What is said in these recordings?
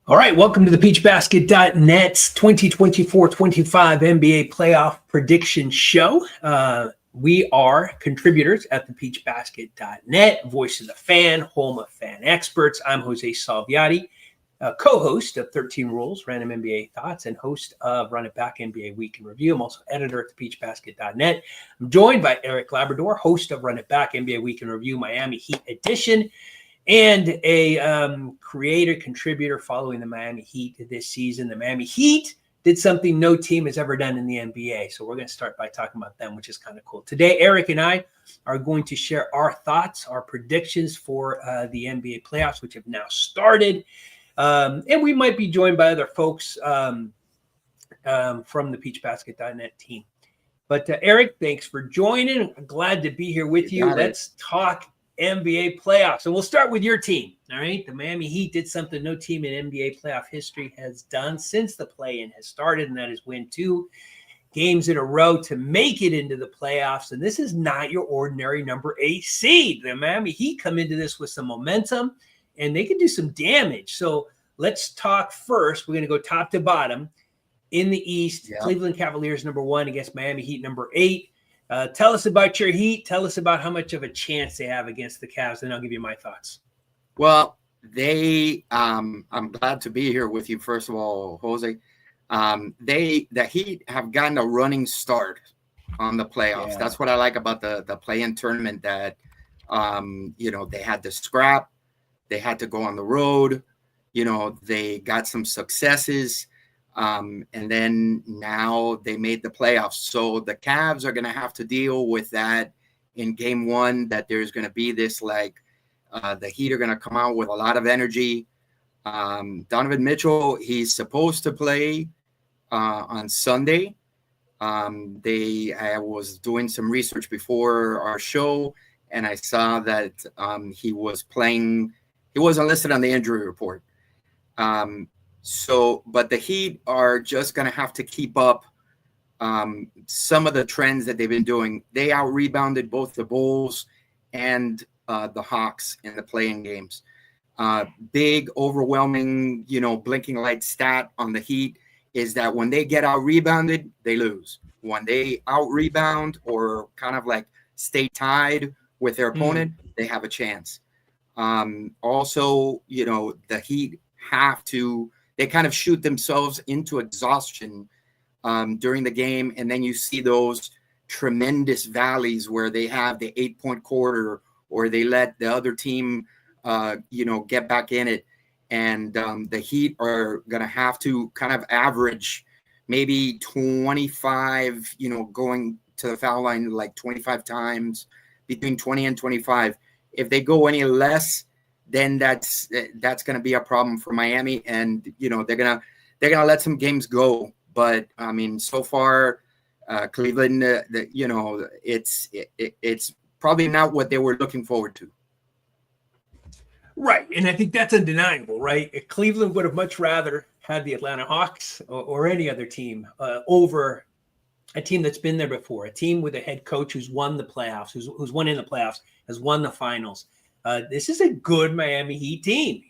All right, welcome to the peachbasket.net's 2024-25 NBA playoff prediction show. We are contributors at the peachbasket.net, voice of the fan, home of fan experts. I'm Jose Salviati, co-host of 13 Rules, Random NBA Thoughts, and host of Run It Back NBA Week in Review. I'm also editor at the peachbasket.net. I'm joined by Eric Labrador, host of Run It Back NBA Week in Review, Miami Heat Edition, and a creator, contributor following the Miami Heat this season. The Miami Heat did something no team has ever done in the NBA. So we're going to start by talking about them, which is kind of cool. Today, Eric and I are going to share our thoughts, our predictions for the NBA playoffs, which have now started. And we might be joined by other folks from the peachbasket.net team. But Eric, thanks for joining. I'm glad to be here with you. Let's talk NBA playoffs. And we'll start with your team. All right. The Miami Heat did something no team in NBA playoff history has done since the play-in has started, and that is win 2 games in a row to make it into the playoffs. And this is not your ordinary number 8 seed. The Miami Heat come into this with some momentum, and they can do some damage. So let's talk first. We're going to go top to bottom. In the East, Cleveland Cavaliers number 1 against Miami Heat number 8. Tell us about your Heat. Tell us about how much of a chance they have against the Cavs, and I'll give you my thoughts. Well, I'm glad to be here with you, first of all, Jose. The Heat have gotten a running start on the playoffs. Yeah. That's what I like about the play-in tournament, that, they had to scrap. They had to go on the road. They got some successes. And then now they made the playoffs. So the Cavs are going to have to deal with that in game 1, that there's going to be this, the Heat are going to come out with a lot of energy. Donovan Mitchell, he's supposed to play on Sunday. I was doing some research before our show, and I saw that he was playing. He wasn't listed on the injury report. But the Heat are just going to have to keep up some of the trends that they've been doing. They out-rebounded both the Bulls and the Hawks in the play-in games. Big, overwhelming, blinking light stat on the Heat is that when they get out-rebounded, they lose. When they out-rebound or kind of stay tied with their opponent, they have a chance. Also, the Heat have to – they kind of shoot themselves into exhaustion during the game. And then you see those tremendous valleys where they have the 8-point quarter, or they let the other team, get back in it. And the Heat are going to have to kind of average maybe 25, going to the foul line 25 times, between 20 and 25. If they go any less, then that's going to be a problem for Miami, and they're gonna let some games go. But I mean, so far, Cleveland, it's probably not what they were looking forward to. Right, and I think that's undeniable, right? Cleveland would have much rather had the Atlanta Hawks or any other team over a team that's been there before, a team with a head coach who's won the playoffs, who's won in the playoffs, has won the finals. This is a good Miami Heat team.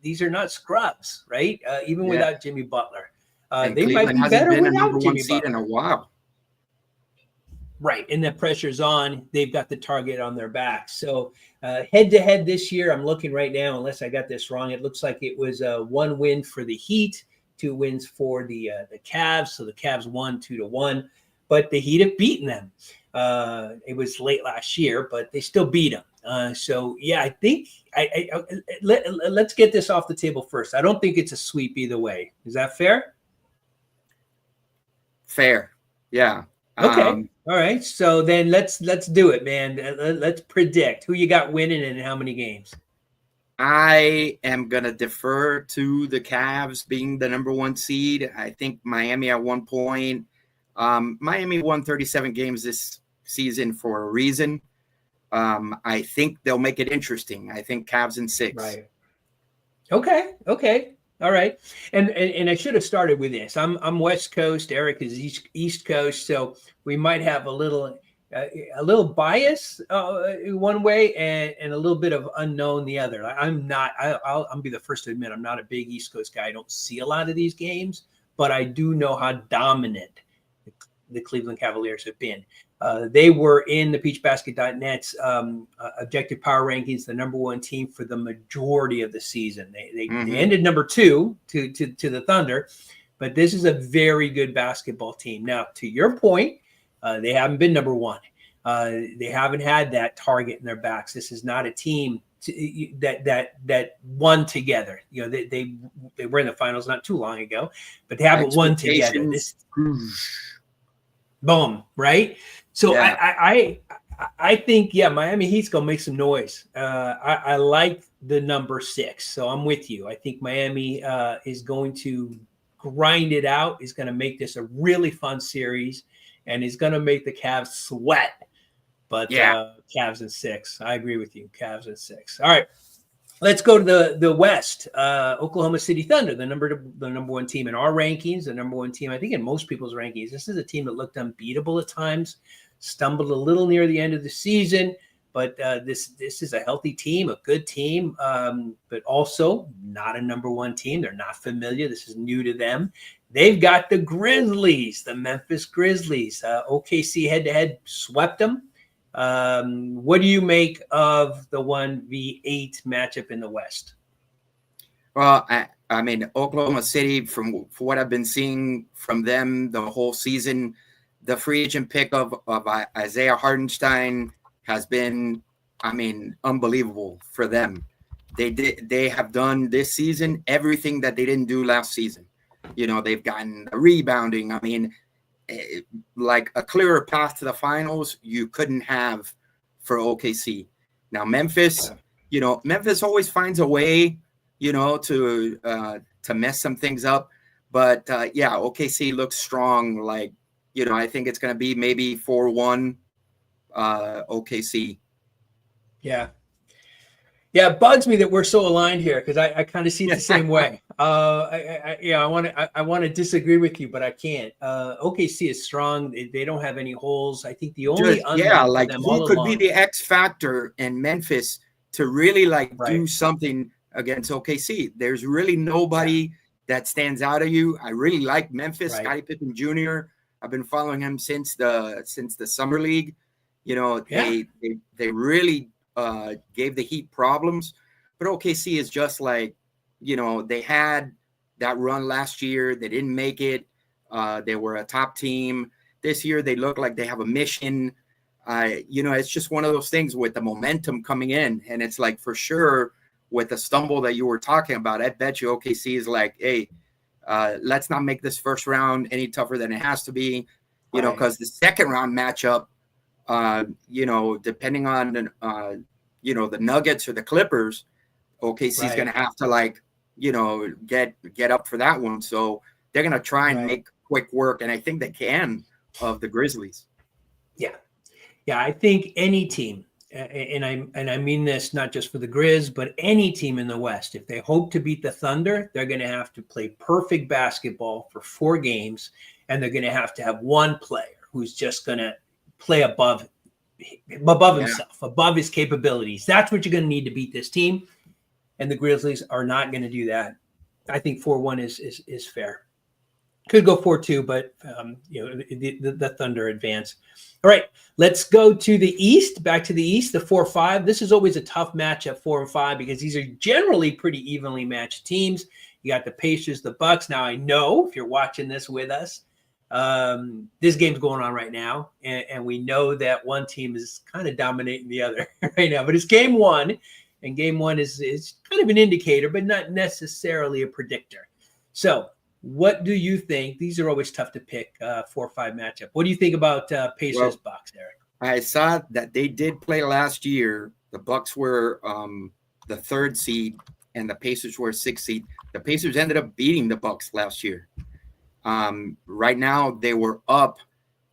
These are not scrubs, right? Even without Jimmy Butler. They Cleveland might be better been without a number Jimmy 1 seed Butler. in a while. Right, and the pressure's on. They've got the target on their back. So head-to-head this year, I'm looking right now, unless I got this wrong, it looks like it was 1 win for the Heat, 2 wins for the Cavs. So the Cavs won 2-1, but the Heat have beaten them. It was late last year, but they still beat them. I think let's get this off the table first. I don't think it's a sweep either way. Is that fair? Fair, yeah. Okay, all right. So then let's do it, man. Let's predict who you got winning and how many games. I am gonna defer to the Cavs being the number 1 seed. I think Miami at 1 point. Miami won 37 games this season for a reason. I think they'll make it interesting. I think Cavs in 6. Right. Okay. All right. And I should have started with this. I'm West Coast. Eric is East Coast. So we might have a little a little bias one way and a little bit of unknown the other. I'm not. I'll be the first to admit I'm not a big East Coast guy. I don't see a lot of these games, but I do know how dominant the Cleveland Cavaliers have been. They were in the PeachBasket.net's objective power rankings, the number one team for the majority of the season. They ended number 2 to the Thunder, but this is a very good basketball team. Now, to your point, they haven't been number 1. They haven't had that target in their backs. This is not a team that won together. You know, they were in the finals not too long ago, but they haven't won together. Boom, right? So yeah. I think, Miami Heat's gonna make some noise. I like the number 6, so I'm with you. I think Miami is going to grind it out. Is going to make this a really fun series, and is going to make the Cavs sweat. But Cavs in 6. I agree with you. Cavs in 6. All right. Let's go to the West. Oklahoma City Thunder, the number 1 team in our rankings, the number 1 team, I think, in most people's rankings. This is a team that looked unbeatable at times, stumbled a little near the end of the season, but this is a healthy team, a good team, but also not a number 1 team. They're not familiar. This is new to them. They've got the Grizzlies, the Memphis Grizzlies. OKC head-to-head swept them. What do you make of the 1v8 matchup in the West? Well, I mean, Oklahoma City, from what I've been seeing from them the whole season, the free agent pick of Isaiah Hartenstein has been, I mean, unbelievable for them. They have done this season everything that they didn't do last season. You know, they've gotten the rebounding. I mean, like a clearer path to the finals you couldn't have for OKC. Now Memphis, you know, Memphis always finds a way, you know, to mess some things up. But OKC looks strong. Like, you know, I think it's going to be maybe 4-1 OKC. Yeah. Yeah, it bugs me that we're so aligned here because I kind of see it the same way. I want to disagree with you, but I can't. OKC is strong. They don't have any holes. I think the only like who could be the X factor in Memphis to really do something against OKC? There's really nobody that stands out of you. I really like Memphis. Scottie Pippen Jr. I've been following him since the summer league. You know, they really gave the Heat problems, but OKC is just like, you know, they had that run last year. They didn't make it. They were a top team. This year, they look like they have a mission. You know, it's just one of those things with the momentum coming in. And it's like, for sure, with the stumble that you were talking about, I bet you OKC is like, hey, let's not make this first round any tougher than it has to be, you know, because the second round matchup, you know, depending on, you know, the Nuggets or the Clippers, OKC is going to have to, you know, get up for that one. So they're going to try and make quick work. And I think they can of the Grizzlies. Yeah. Yeah. I think any team, and I mean this not just for the Grizz, but any team in the West, if they hope to beat the Thunder, they're going to have to play perfect basketball for 4 games. And they're going to have one player who's just going to play above himself, above his capabilities. That's what you're going to need to beat this team. And the Grizzlies are not going to do that. I think 4-1 is fair. Could go 4-2, but you know, the Thunder advance. All right, let's go to the East. Back to the East, the 4-5. This is always a tough matchup, 4 and 5, because these are generally pretty evenly matched teams. You got the Pacers, the Bucks. Now I know if you're watching this with us, this game's going on right now, and we know that one team is kind of dominating the other right now. But it's game 1, and game 1 is kind of an indicator, but not necessarily a predictor. So what do you think? These are always tough to pick, 4-5 matchup. What do you think about Pacers Bucks, Eric? I saw that they did play last year. The Bucks were the 3rd seed, and the Pacers were 6th seed. The Pacers ended up beating the Bucks last year. Right now, they were up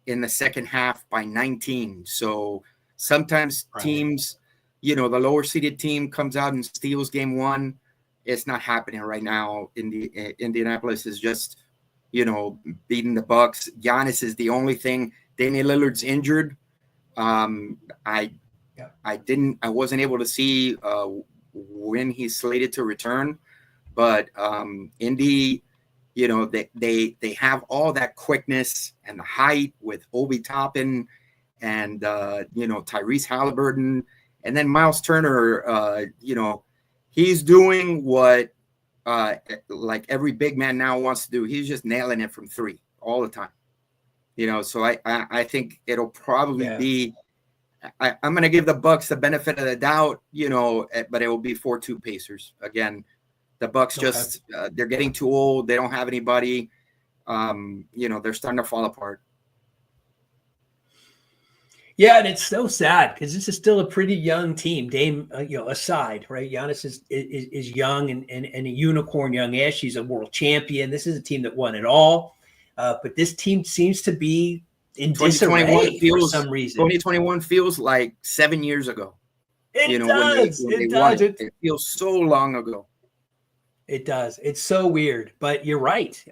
in the second half by 19. So sometimes teams, you know, the lower seeded team comes out and steals game 1. It's not happening right now. Indianapolis is just, you know, beating the Bucks. Giannis is the only thing. Damian Lillard's injured. I Yeah. I wasn't able to see when he's slated to return, but Indy, you know, they have all that quickness and the height with Obi Toppin and you know, Tyrese Halliburton, and then Miles Turner. You know, he's doing what like every big man now wants to do. He's just nailing it from three all the time. You know, so I think it'll probably be. I'm going to give the Bucks the benefit of the doubt, you know, but it will be 4-2 Pacers again. The Bucks just they're getting too old. They don't have anybody. You know, they're starting to fall apart. Yeah, and it's so sad because this is still a pretty young team. Dame, you know, aside, right? Giannis is young and a unicorn young-ish. She's a world champion. This is a team that won it all, but this team seems to be in disarray for some reason. 2021 feels like 7 years ago. It does. It does. It feels so long ago. It does. It's so weird, but you're right.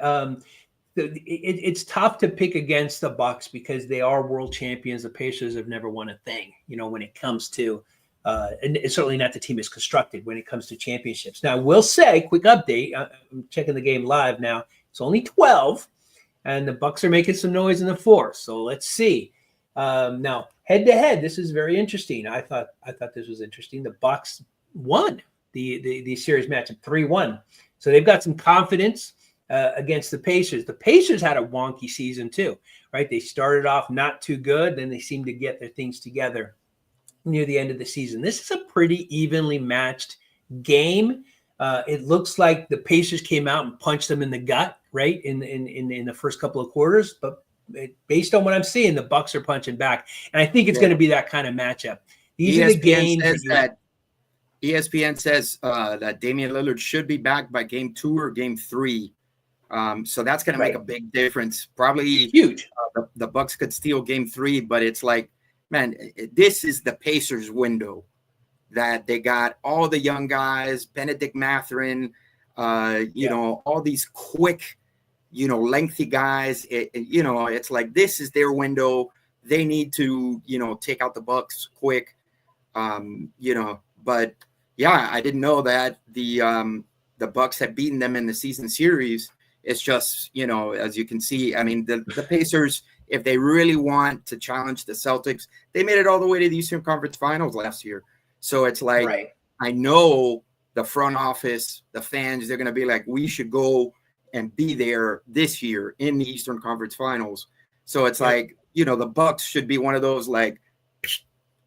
It's tough to pick against the Bucks because they are world champions. The Pacers have never won a thing, you know, when it comes to, and it's certainly not the team is constructed when it comes to championships. Now, I will say, quick update. I'm checking the game live now. It's only 12, and the Bucks are making some noise in the fourth. So let's see. Now, head to head, this is very interesting. I thought this was interesting. The Bucks won the series matchup 3-1, so they've got some confidence. Against the Pacers. The Pacers had a wonky season too, right? They started off not too good, then they seemed to get their things together near the end of the season. This is a pretty evenly matched game. It looks like the Pacers came out and punched them in the gut, right, in the first couple of quarters. But based on what I'm seeing, the Bucks are punching back, and I think it's going to be that kind of matchup. These are the games ESPN says that Damian Lillard should be back by game 2 or game 3. So that's going to make a big difference. Probably huge. The Bucks could steal game 3, but it's like, man, this is the Pacers window that they got all the young guys, Benedict Mathurin, you know, all these quick, you know, lengthy guys. You know, it's like this is their window. They need to, you know, take out the Bucks quick. You know, but yeah, I didn't know that the Bucks had beaten them in the season series. It's just, you know, as you can see, I mean, the Pacers, if they really want to challenge the Celtics, they made it all the way to the Eastern Conference Finals last year. So it's like, I know the front office, the fans, they're going to be like, we should go and be there this year in the Eastern Conference Finals. So it's like, you know, the Bucks should be one of those, like,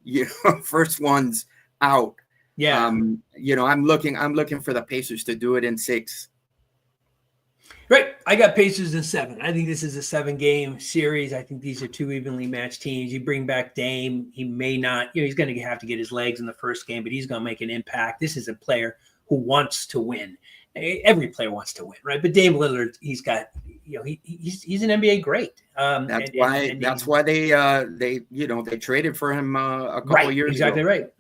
you know, first ones out. Yeah. You know, I'm looking for the Pacers to do it in 6. Right. I got Pacers in 7. I think this is a 7-game series. I think these are 2 evenly matched teams. You bring back Dame. He may not, you know, he's going to have to get his legs in the first game, but he's going to make an impact. This is a player who wants to win. Every player wants to win, right? But Dame Lillard, he's got, you know, he's an NBA great. That's why they you know, they traded for him a couple of years ago. Right.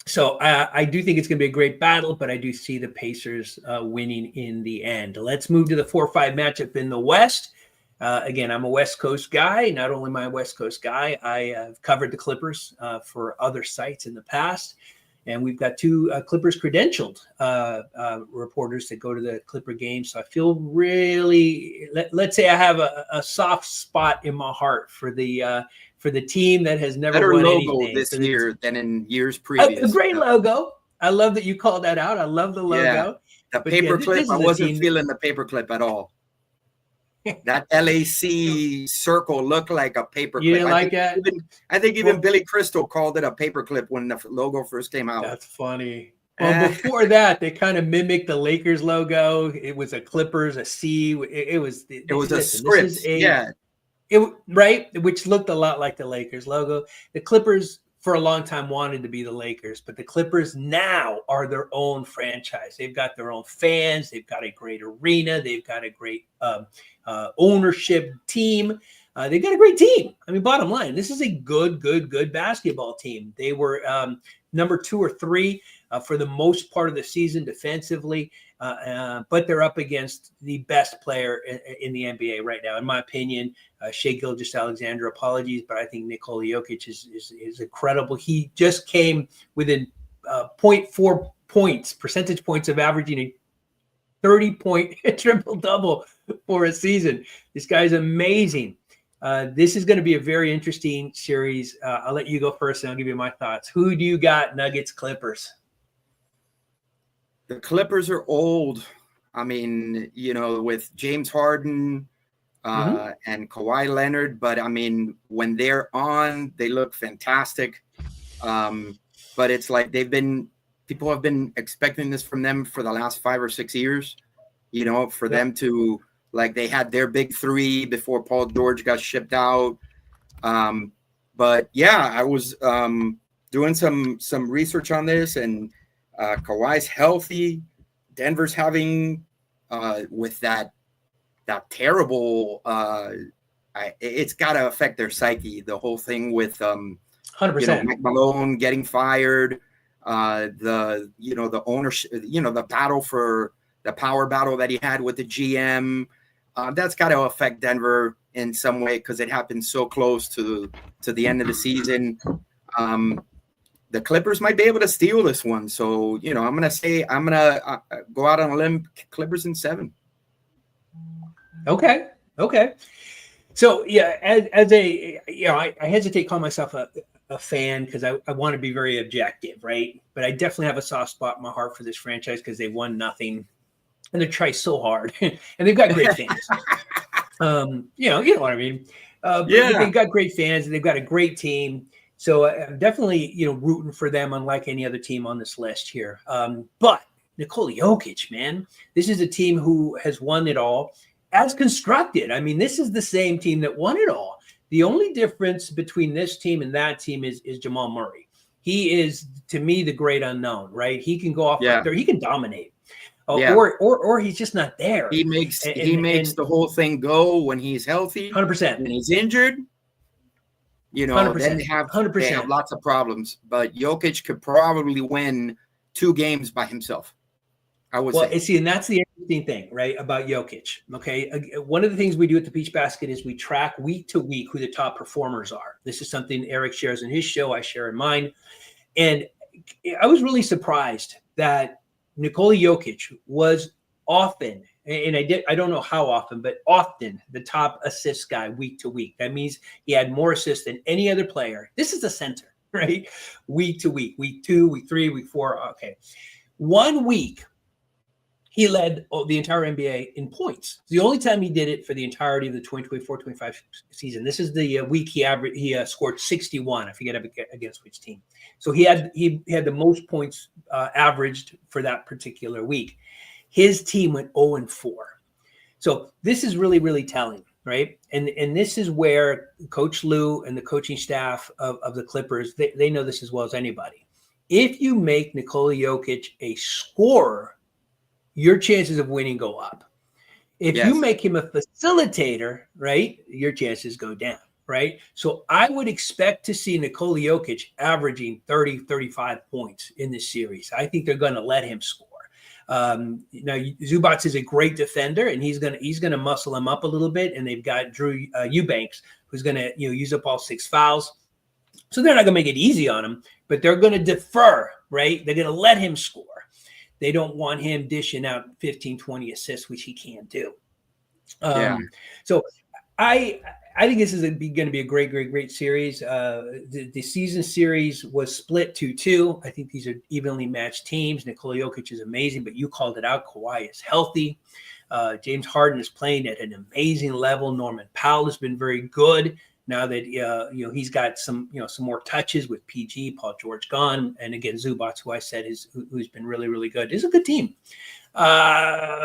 So I do think it's going to be a great battle, but I do see the Pacers winning in the end. Let's move to the 4-5 matchup in the West. Again, I'm a West Coast guy. Not only am I a West Coast guy, I have covered the Clippers for other sites in the past. And we've got 2 Clippers credentialed reporters that go to the Clipper games. So I feel really, let's say I have a soft spot in my heart for the team that has never won anything this year than in years previous. A great logo. I love that you called that out. I love the logo. Yeah. The paperclip, I wasn't feeling the paperclip at all. That LAC circle looked like a paperclip. You didn't like that? I think even Billy Crystal called it a paperclip when the logo first came out. That's funny. Well, before that, they kind of mimicked the Lakers logo. It was a Clippers, a C. It was a script. Which looked a lot like the Lakers logo. The Clippers for a long time wanted to be the Lakers, but the Clippers now are their own franchise. They've got their own fans. They've got a great arena. They've got a great ownership team. They got a great team. I mean, bottom line, this is a good basketball team. They were number 2 or 3 for the most part of the season defensively, but they're up against the best player in the NBA right now, in my opinion. Shai Gilgeous-Alexander, apologies, but I think Nikola Jokic is incredible. He just came within 0.4 percentage points of averaging a 30-point triple-double for a season. This guy's amazing. This is going to be a very interesting series. I'll let you go first, and I'll give you my thoughts. Who do you got, Nuggets, Clippers? The Clippers are old. I mean, with James Harden and Kawhi Leonard, but I mean, when they're on, they look fantastic. But it's like people have been expecting this from them for the last 5 or 6 years, for them to, like, they had their big 3 before Paul George got shipped out. But yeah, I was doing some research on this, and Kawhi's healthy. Denver's having with that terrible it's got to affect their psyche, the whole thing with 100%. Mike Malone getting fired, the ownership, the power battle that he had with the GM. That's got to affect Denver in some way, because it happened so close to the end of the season. The Clippers might be able to steal this one. So, I'm going to go out on a limb, Clippers in 7. Okay. So, yeah, as I hesitate to call myself a fan, because I want to be very objective, right? But I definitely have a soft spot in my heart for this franchise, because they won nothing and they try so hard, and they've got great fans. You know what I mean? They've got great fans, and they've got a great team. So I'm definitely, rooting for them, unlike any other team on this list here. But Nikola Jokic, man, this is a team who has won it all as constructed. I mean, this is the same team that won it all. The only difference between this team and that team is Jamal Murray. He is, to me, the great unknown, right? He can go off right there. He can dominate. Or he's just not there. He makes the whole thing go when he's healthy. 100%. When he's injured, 100%. then they have 100%. Lots of problems. But Jokic could probably win 2 games by himself, I would say. See, and that's the interesting thing, right, about Jokic. Okay, one of the things we do at the Peach Basket is we track week to week who the top performers are. This is something Eric shares in his show, I share in mine, and I was really surprised that Nikola Jokic was often, and I don't know how often, but often the top assist guy week to week. That means he had more assists than any other player. This is a center, right? Week to week, week 2, week 3, week 4. Okay. 1 week, he led the entire NBA in points. The only time he did it for the entirety of the 2024-25 season. This is the week he scored 61. I forget against which team. So he had the most points averaged for that particular week. His team went 0-4. So this is really, really telling, right? And this is where Coach Lue and the coaching staff of the Clippers, they know this as well as anybody. If you make Nikola Jokic a scorer, your chances of winning go up. If you make him a facilitator, right, your chances go down, right? So I would expect to see Nikola Jokic averaging 30, 35 points in this series. I think they're going to let him score. Zubac is a great defender, and he's gonna muscle him up a little bit. And they've got Drew Eubanks, who's gonna use up all 6 fouls. So they're not gonna make it easy on him, but they're gonna defer, right? They're gonna let him score. They don't want him dishing out 15, 20 assists, which he can't do. So I think this is going to be a great series. The season series was split 2-2. I think these are evenly matched teams. Nikola Jokic is amazing, but you called it out. Kawhi is healthy. James Harden is playing at an amazing level. Norman Powell has been very good now that he's got some more touches with PG, Paul George gone, and again Zubac, who I said who's been really, really good. It's a good team. I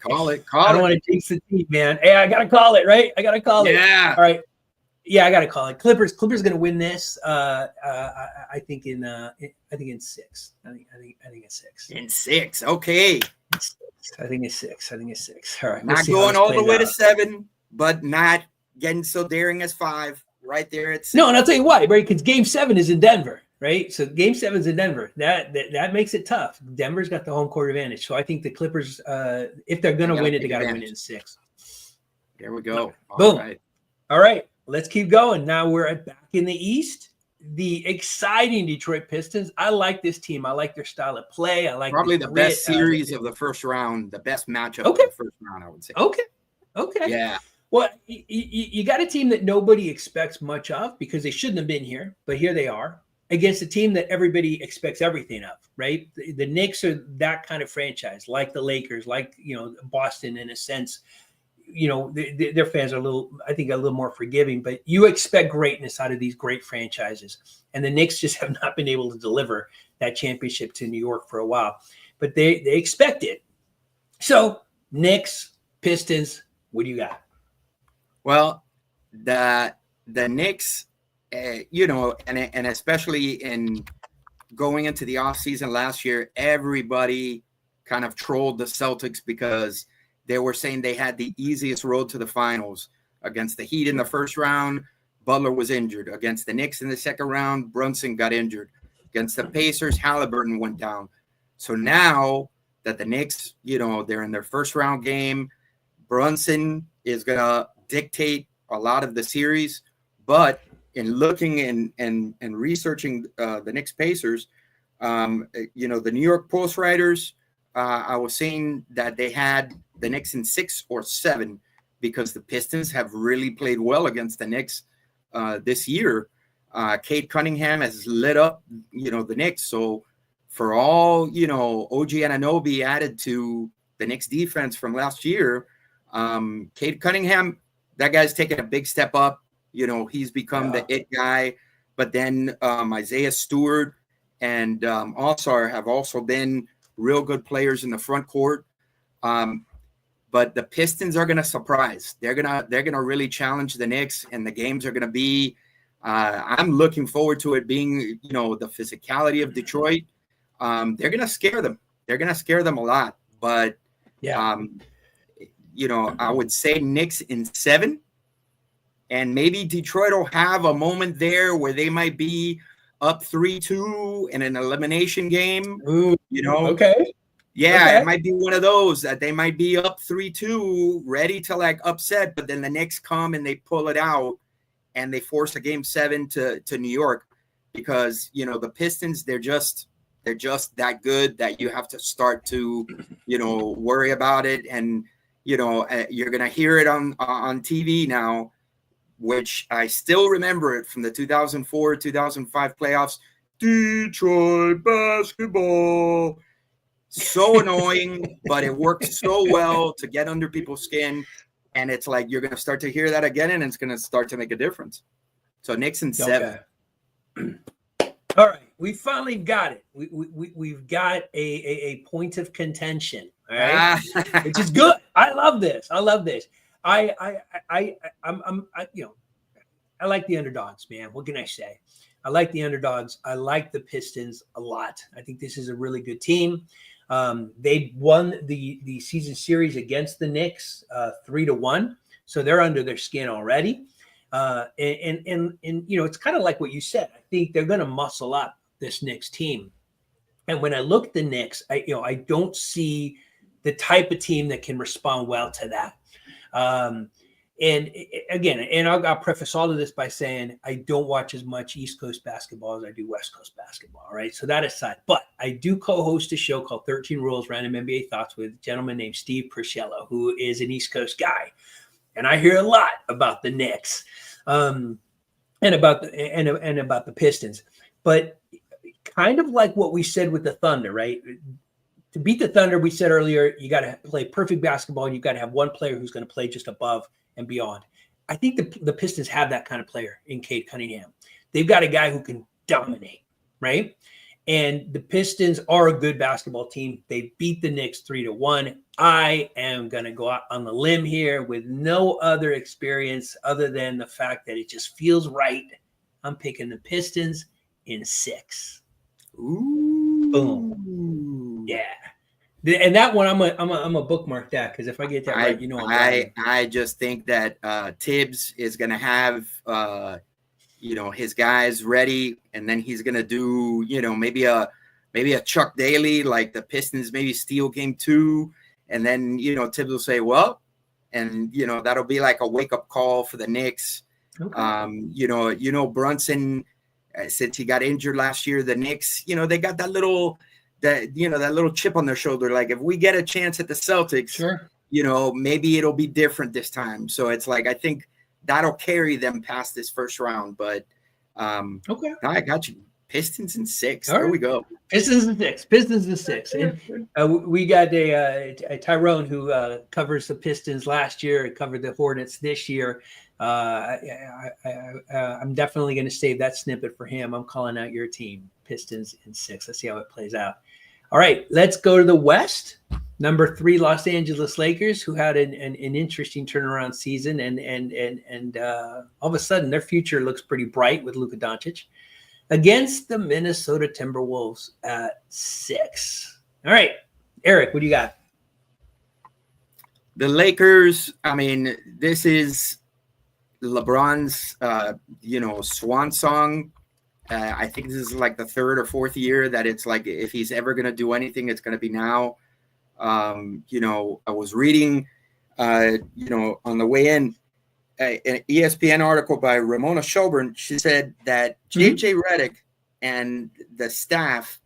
don't want to jinx the team, man. Hey, I gotta call it, right? I gotta call it. Yeah. All right. Yeah, I gotta call it. Clippers gonna win this. I think in 6. I think it's 6. In 6. Okay. I think it's 6. All right. Not going all the way to 7. but not getting so daring as 5 right there at 6. No, and I'll tell you why, right? Because Game 7 is in Denver, right? So Game 7 is in Denver. That makes it tough. Denver's got the home court advantage. So I think the Clippers, if they're going to win it, they got to win it in 6. There we go. Boom. All right, let's keep going. Now we're back in the East. The exciting Detroit Pistons. I like this team. I like their style of play. I like probably the best series of the first round, the best matchup of the first round, I would say. Okay. Yeah. Well, you got a team that nobody expects much of because they shouldn't have been here, but here they are against a team that everybody expects everything of, right? The Knicks are that kind of franchise, like the Lakers, like, Boston in a sense. Their fans are a little more forgiving, but you expect greatness out of these great franchises. And the Knicks just have not been able to deliver that championship to New York for a while, but they expect it. So Knicks, Pistons, what do you got? Well, the Knicks, and especially in going into the offseason last year, everybody kind of trolled the Celtics because they were saying they had the easiest road to the finals. Against the Heat in the first round, Butler was injured. Against the Knicks in the second round, Brunson got injured. Against the Pacers, Halliburton went down. So now that the Knicks, they're in their first round game, Brunson is going to dictate a lot of the series. But in looking and researching the Knicks Pacers, the New York Post writers, I was saying that they had the Knicks in 6 or 7 because the Pistons have really played well against the Knicks this year. Cade Cunningham has lit up, the Knicks. So for all, OG Anunoby added to the Knicks defense from last year, Cade Cunningham, that guy's taken a big step up. He's become the it guy. But then Isaiah Stewart and Alsar have also been real good players in the front court. But the Pistons are going to surprise. They're gonna really challenge the Knicks, and the games are going to be. I'm looking forward to it being, the physicality of Detroit. They're going to scare them. They're going to scare them a lot. But I would say Knicks in 7, and maybe Detroit will have a moment there where they might be up 3-2 in an elimination game. Ooh, okay. Yeah, okay. It might be one of those that they might be up 3-2, ready to upset, but then the Knicks come and they pull it out and they force a game 7 to New York because, the Pistons, they're just that good that you have to start to, worry about it. And, you're going to hear it on TV now, which I still remember it from the 2004-2005 playoffs. Detroit basketball. So annoying, but it works so well to get under people's skin. And it's like you're going to start to hear that again, and it's going to start to make a difference. So Knicks in 7. All right. We finally got it. We've got a point of contention. All right. Which is good. I love this. I like the underdogs, man. What can I say? I like the underdogs. I like the Pistons a lot. I think this is a really good team. They won the season series against the Knicks 3-1, so they're under their skin already. And it's kind of like what you said. I think they're going to muscle up this Knicks team. And when I look at the Knicks, I don't see the type of team that can respond well to that. And again, I'll preface all of this by saying I don't watch as much East Coast basketball as I do West Coast basketball, right? So that aside, but I do co-host a show called 13 Rules Random NBA Thoughts with a gentleman named Steve Priscello, who is an East Coast guy. And I hear a lot about the Knicks and about the Pistons. But kind of like what we said with the Thunder, right? To beat the Thunder, we said earlier, you got to play perfect basketball, and you've got to have one player who's going to play just above and beyond. I think the Pistons have that kind of player in Cade Cunningham. They've got a guy who can dominate, right? And the Pistons are a good basketball team. They beat the Knicks 3-1. I am going to go out on the limb here with no other experience other than the fact that it just feels right. I'm picking the Pistons in 6. Ooh. Boom. Yeah. And that one, I'm a bookmark that, because if I get that right, you know I'm driving. I just think that Tibbs is going to have his guys ready, and then he's going to do maybe a Chuck Daly, like the Pistons maybe steal game 2, and then Tibbs will say, well, and that'll be like a wake up call for the Knicks. Okay. Brunson, since he got injured last year, the Knicks, they got that little chip on their shoulder. Like, if we get a chance at the Celtics, sure, maybe it'll be different this time. So it's like, I think that'll carry them past this first round. But okay, I got you. Pistons in 6. All there right. we go. Pistons in 6. And we got a Tyrone who covers the Pistons last year, covered the Hornets this year. I'm definitely going to save that snippet for him. I'm calling out your team, Pistons in 6. Let's see how it plays out. All right, let's go to the West. Number 3, Los Angeles Lakers, who had an interesting turnaround season, and all of a sudden their future looks pretty bright with Luka Doncic, against the Minnesota Timberwolves at 6. All right, Eric, what do you got? The Lakers, I mean, this is LeBron's, swan song. I think this is like the 3rd or 4th year that it's like, if he's ever going to do anything, it's going to be now. I was reading, on the way in, an ESPN article by Ramona Shelburne. She said that JJ Redick and the staff,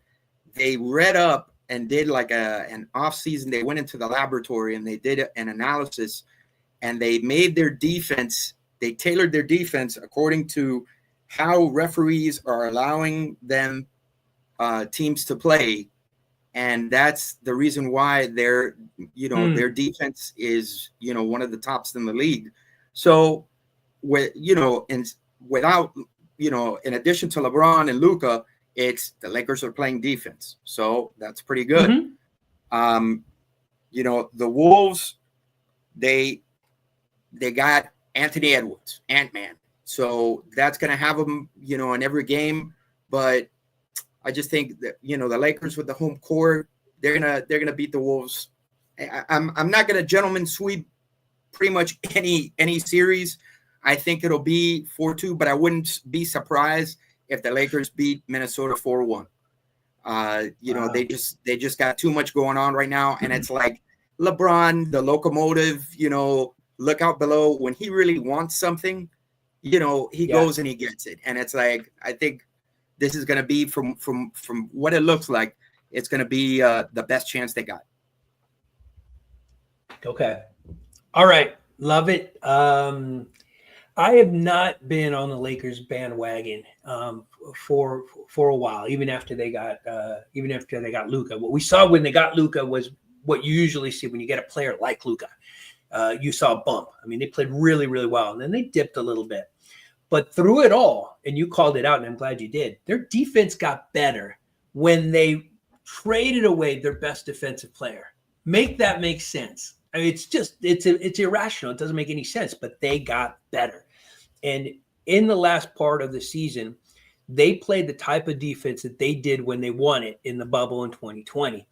they read up and did like an off season. They went into the laboratory and they did an analysis, and they made their defense. They tailored their defense according to how referees are allowing them teams to play, and that's the reason why their defense is one of the tops in the league. So, in addition to LeBron and Luka, it's the Lakers are playing defense. So that's pretty good. Mm-hmm. The Wolves, they got Anthony Edwards, Ant-Man. So that's going to have them, in every game. But I just think that, the Lakers with the home court, they're gonna beat the Wolves. I'm not going to gentleman sweep pretty much any series. I think it'll be 4-2, but I wouldn't be surprised if the Lakers beat Minnesota 4-1. Wow. They just got too much going on right now, and it's like LeBron, the locomotive. Look out below. When he really wants something, he goes and he gets it. And it's like, I think this is going to be from what it looks like, it's going to be the best chance they got. Okay. All right. Love it. I have not been on the Lakers bandwagon for a while, even after they got Luka. What we saw when they got Luka was what you usually see when you get a player like Luka. You saw a bump. I mean, they played really, really well, and then they dipped a little bit. But through it all, and you called it out, and I'm glad you did, their defense got better when they traded away their best defensive player. Make that make sense. I mean, it's irrational. It doesn't make any sense, but they got better. And in the last part of the season, they played the type of defense that they did when they won it in the bubble in 2020.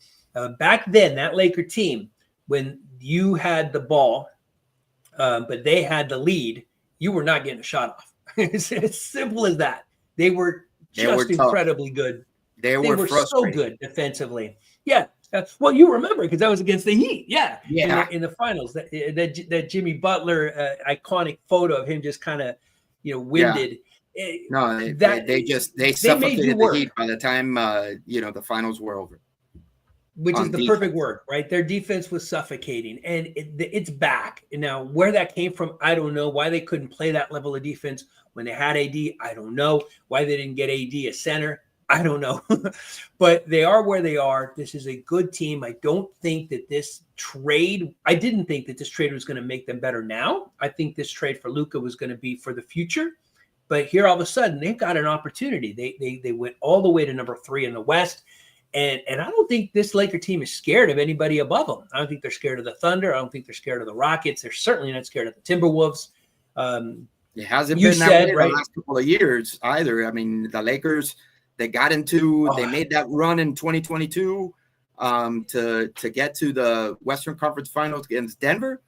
Back then, that Laker team, when you had the ball, but they had the lead, you were not getting a shot off. It's as simple as that. They were incredibly good. They were so good defensively. Yeah. Well, you remember, because that was against the Heat. Yeah. In the finals, that Jimmy Butler iconic photo of him just kind of, winded. Yeah. They suffocated the Heat by the time the finals were over. Which is the perfect word, right? Their defense was suffocating, and it's back. And now, where that came from, I don't know. Why they couldn't play that level of defense when they had AD, I don't know. Why they didn't get AD a center, I don't know. But they are where they are. This is a good team. I don't think that this trade – I didn't think that this trade was going to make them better now. I think this trade for Luka was going to be for the future. But here, all of a sudden, they've got an opportunity. They went all the way to number 3 in the West. And I don't think this Laker team is scared of anybody above them. I don't think they're scared of the Thunder. I don't think they're scared of the Rockets. They're certainly not scared of the Timberwolves. It hasn't been that way the last couple of years either. I mean, the Lakers, they made that run in 2022. to get to the Western Conference Finals against Denver.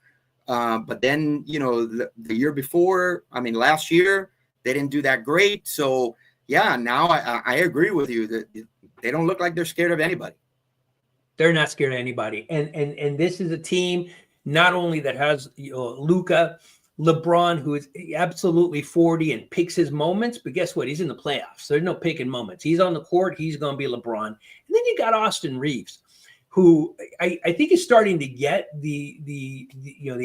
But then, the year before, last year, they didn't do that great. So, yeah, now I agree with you that they don't look like they're scared of anybody. They're not scared of anybody. And this is a team not only that has Luka, LeBron, who is absolutely 40 and picks his moments, but guess what? He's in the playoffs. There's no picking moments. He's on the court. He's going to be LeBron. And then you got Austin Reeves, who I think is starting to get the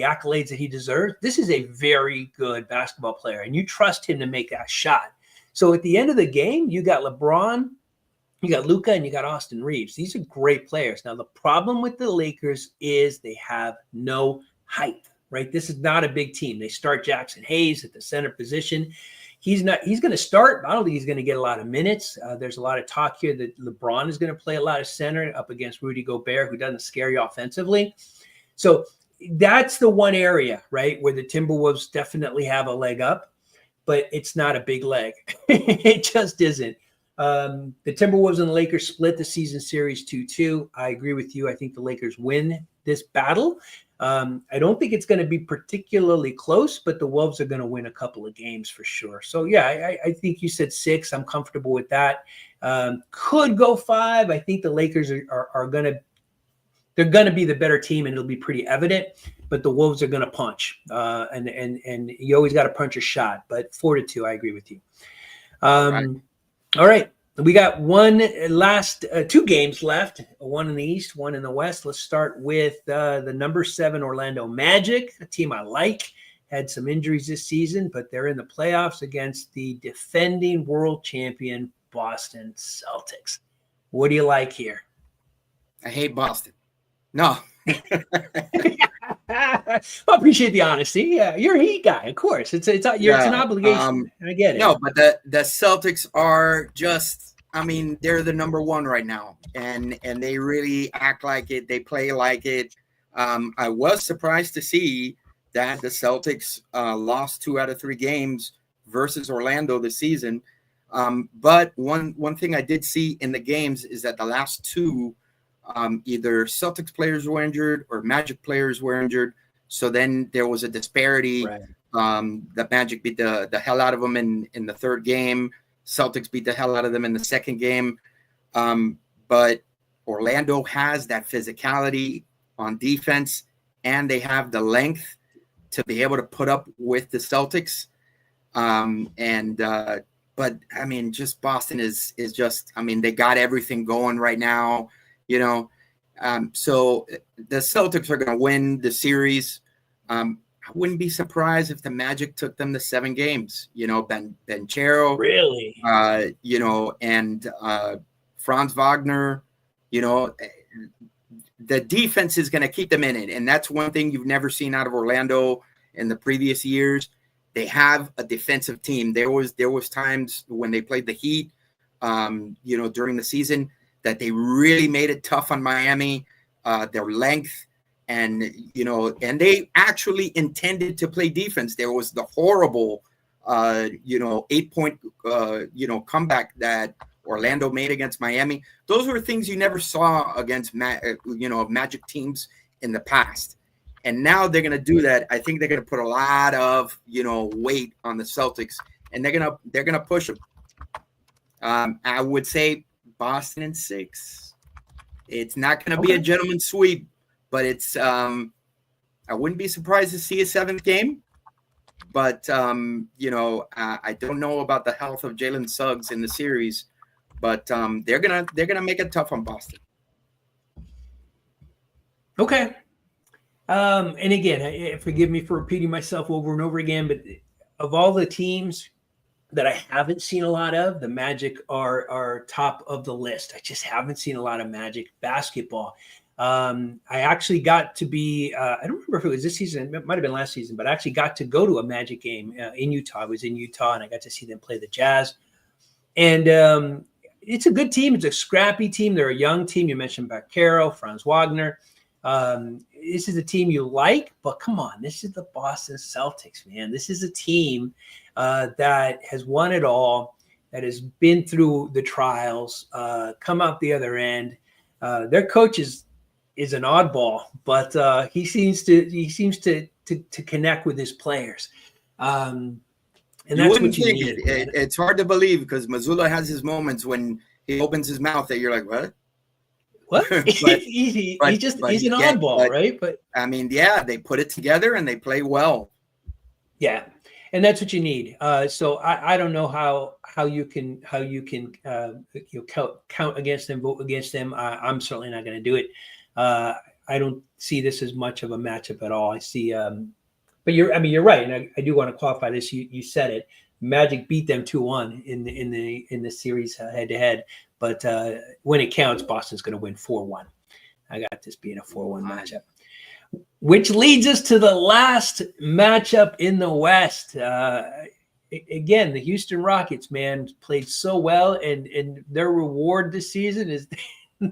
accolades that he deserves. This is a very good basketball player, and you trust him to make that shot. So at the end of the game, you got LeBron, you got Luka, and you got Austin Reeves. These are great players. Now, the problem with the Lakers is they have no height, right? This is not a big team. They start Jackson Hayes at the center position. He's going to start. I don't think he's going to get a lot of minutes. There's a lot of talk here that LeBron is going to play a lot of center up against Rudy Gobert, who doesn't scare you offensively. So that's the one area, right, where the Timberwolves definitely have a leg up, but it's not a big leg. It just isn't. The Timberwolves and the Lakers split the season series 2-2. I agree with you. I think the Lakers win this battle. I don't think it's going to be particularly close, but the Wolves are going to win a couple of games for sure. So, yeah, I think you said 6. I'm comfortable with that. Could go 5. I think the Lakers are going to – they're going to be the better team, and it'll be pretty evident. But the Wolves are going to punch, and you always got to punch a shot. But 4-2, I agree with you. Right. All right. We got two games left, one in the East, one in the West. Let's start with the number 7 Orlando Magic, a team I like. Had some injuries this season, but they're in the playoffs against the defending world champion Boston Celtics. What do you like here? I hate Boston. No. I appreciate the honesty. Yeah, you're a Heat guy, of course. It's an obligation. I get it. No, but the Celtics are just – they're the number 1 right now, and they really act like it. They play like it. I was surprised to see that the Celtics lost 2 out of 3 games versus Orlando this season. But one thing I did see in the games is that the last 2 either Celtics players were injured or Magic players were injured. So then there was a disparity. Right. The Magic beat the hell out of them in the 3rd game. Celtics beat the hell out of them in the 2nd game. But Orlando has that physicality on defense, and they have the length to be able to put up with the Celtics. But just Boston is just, they got everything going right now, so the Celtics are going to win the series. I wouldn't be surprised if the Magic took them to 7 games, Banchero, Really? And Franz Wagner, the defense is going to keep them in it. And that's one thing you've never seen out of Orlando in the previous years. They have a defensive team. There was times when they played the Heat, during the season, that they really made it tough on Miami, their length. And they actually intended to play defense. There was the horrible, 8-point, comeback that Orlando made against Miami. Those were things you never saw against, Magic teams in the past. And now they're going to do that. I think they're going to put a lot of, weight on the Celtics, and they're going to push them. I would say Boston in 6. It's not going to be a gentleman's sweep. But it's I wouldn't be surprised to see a 7th game. But, I don't know about the health of Jalen Suggs in the series. But they're gonna make it tough on Boston. Okay. And again, forgive me for repeating myself over and over again, but of all the teams that I haven't seen a lot of, the Magic are top of the list. I just haven't seen a lot of Magic basketball. I actually got to be, I don't remember if it was this season, it might've been last season, but I actually got to go to a Magic game in Utah. I was in Utah and I got to see them play the Jazz. And it's a good team. It's a scrappy team. They're a young team. You mentioned Banchero, Franz Wagner. This is a team you like, but come on, this is the Boston Celtics, man. This is a team that has won it all, that has been through the trials, come out the other end. Their coach is an oddball, but he seems to connect with his players. And that's what you need. It's hard to believe because Mazzulla has his moments when he opens his mouth that you're like, what? What? He's an oddball, right? But I mean, yeah, they put it together and they play well. Yeah, and that's what you need. So I don't know how you can count against them, vote against them. I'm certainly not going to do it. I don't see this as much of a matchup at all. I see, but you're right, and I do want to qualify this. You said it. Magic beat them 2-1 in the series head to head, but when it counts, Boston's going to win 4-1. I got this being a 4-1 matchup, which leads us to the last matchup in the West. Again, the Houston Rockets, man, played so well, and their reward this season is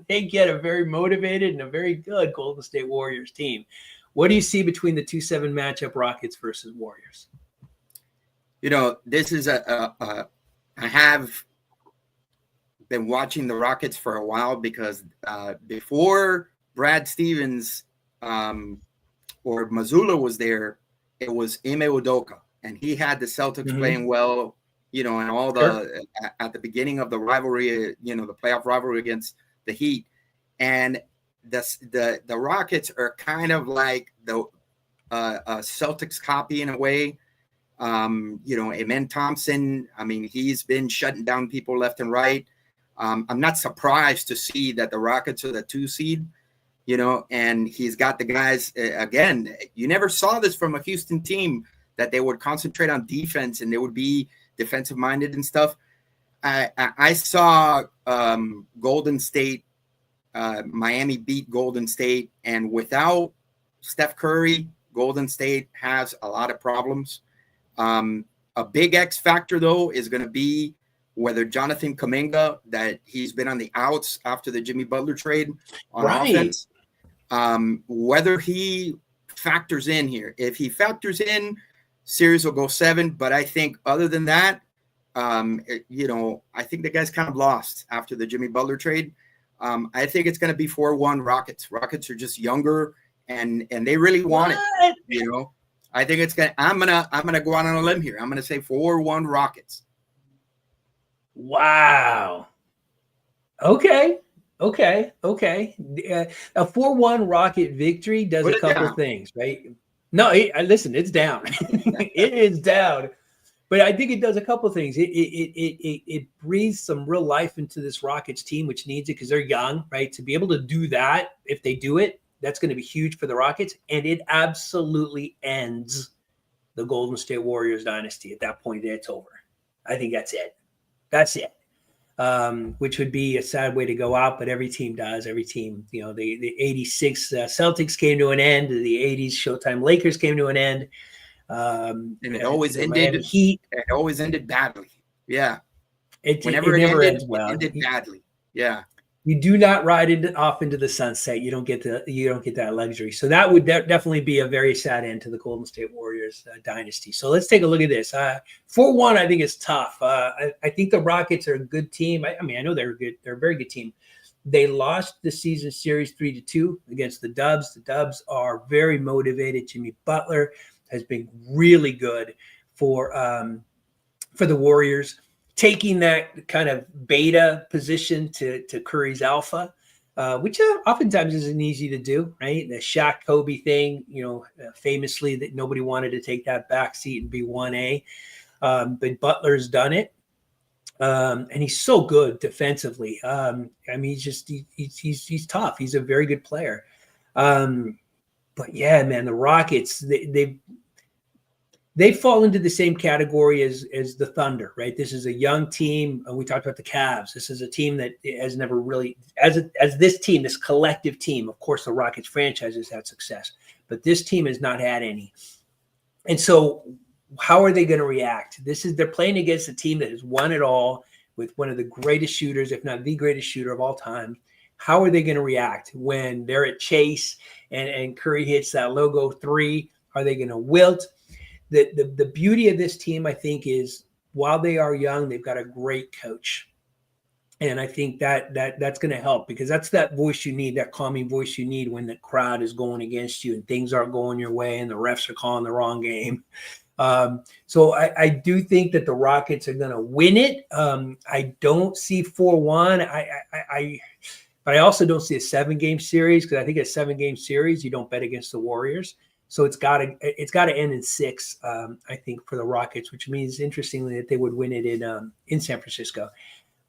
they get a very motivated and a very good Golden State Warriors team. What do you see between the 2-7 matchup, Rockets versus Warriors? This is I have been watching the Rockets for a while because before Brad Stevens or Mazzulla was there, it was Ime Udoka, and he had the Celtics playing well, and all the at the beginning of the rivalry, the playoff rivalry against the Heat, and the Rockets are kind of like the Celtics copy in a way. Amen Thompson, I mean, he's been shutting down people left and right. I'm not surprised to see that the Rockets are the 2 seed, and he's got the guys. Again, you never saw this from a Houston team, that they would concentrate on defense and they would be defensive minded and stuff. I saw Golden State, Miami beat Golden State, and without Steph Curry, Golden State has a lot of problems. A big X factor, though, is going to be whether Jonathan Kuminga, that he's been on the outs after the Jimmy Butler trade on offense, whether he factors in here. If he factors in, series will go 7. But I think other than that, I think the guy's kind of lost after the Jimmy Butler trade. I think it's going to be 4-1 Rockets. Rockets are just younger and they really want it, I think it's gonna. I'm gonna go out on a limb here. I'm gonna say 4-1 Rockets. Wow. Okay. A 4-1 Rocket victory does a couple things, right? No, listen, it's down. It is down, but I think it does a couple things. It breathes some real life into this Rockets team, which needs it because they're young, right? To be able to do that, if they do it, that's going to be huge for the Rockets, and it absolutely ends the Golden State Warriors dynasty. At that point, it's over. I think that's it. That's it. Which would be a sad way to go out, but every team does. Every team, the 86 Celtics came to an end. The 80s Showtime Lakers came to an end. And it always ended Heat. It always ended badly. Yeah. It never ends well. It ended badly. Yeah. You do not ride off into the sunset. You don't get that luxury. So that would definitely be a very sad end to the Golden State Warriors dynasty. So let's take a look at this. 4-1, I think is tough. I think the Rockets are a good team. I know they're good. They're a very good team. They lost the season series 3-2 against the Dubs. The Dubs are very motivated. Jimmy Butler has been really good for the Warriors, taking that kind of beta position to Curry's alpha, which oftentimes isn't easy to do, right? The Shaq Kobe thing, famously that nobody wanted to take that back seat and be 1A. But Butler's done it. And he's so good defensively. He's tough. He's a very good player. But yeah, man, the Rockets, they fall into the same category as the Thunder, right? This is a young team. We talked about the Cavs. This is a team that has never really, as this team, this collective team, of course, the Rockets franchise has had success, but this team has not had any. And so how are they going to react? They're playing against a team that has won it all with one of the greatest shooters, if not the greatest shooter of all time. How are they going to react when they're at Chase and Curry hits that logo 3? Are they going to wilt? The beauty of this team, I think, is while they are young, they've got a great coach. And I think that's going to help, because that's that voice you need, that calming voice you need when the crowd is going against you and things aren't going your way and the refs are calling the wrong game. So I do think that the Rockets are going to win it. I don't see 4-1. But I also don't see a 7-game series, because I think a 7-game series, you don't bet against the Warriors. So it's got to end in 6, I think, for the Rockets, which means, interestingly, that they would win it in San Francisco.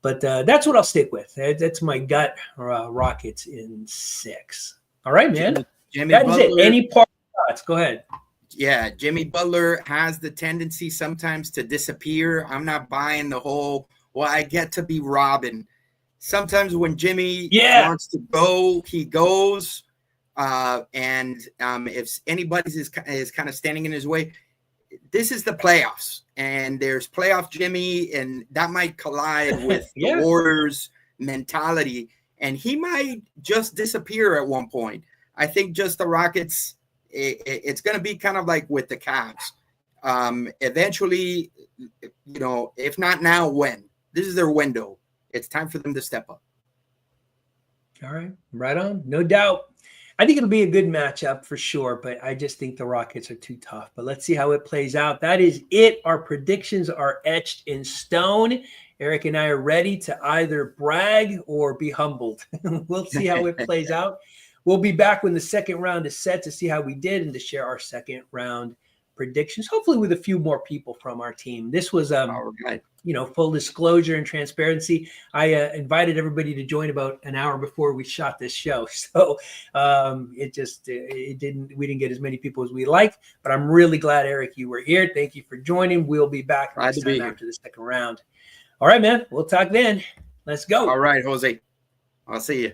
But that's what I'll stick with. That's my gut. Rockets in 6. All right, man. Jimmy that Butler, is it. Any part thoughts? Go ahead. Yeah, Jimmy Butler has the tendency sometimes to disappear. I'm not buying the whole, well, I get to be Robin. Sometimes when Jimmy wants to go, he goes. And if anybody is kind of standing in his way, this is the playoffs, and there's playoff Jimmy, and that might collide with the Warriors mentality, and he might just disappear at one point. I think just the Rockets, it's going to be kind of like with the Cavs. Eventually, if not now, when? This is their window. It's time for them to step up. All right. Right on. No doubt. I think it'll be a good matchup for sure, but I just think the Rockets are too tough. But let's see how it plays out. That is it. Our predictions are etched in stone. Eric and I are ready to either brag or be humbled. We'll see how it plays out. We'll be back when the second round is set to see how we did and to share our second round predictions, hopefully with a few more people from our team. This was full disclosure and transparency. I invited everybody to join about an hour before we shot this show. So we didn't get as many people as we liked, but I'm really glad, Eric, you were here. Thank you for joining. We'll be back next time after the second round. All right, man. We'll talk then. Let's go. All right, Jose. I'll see you.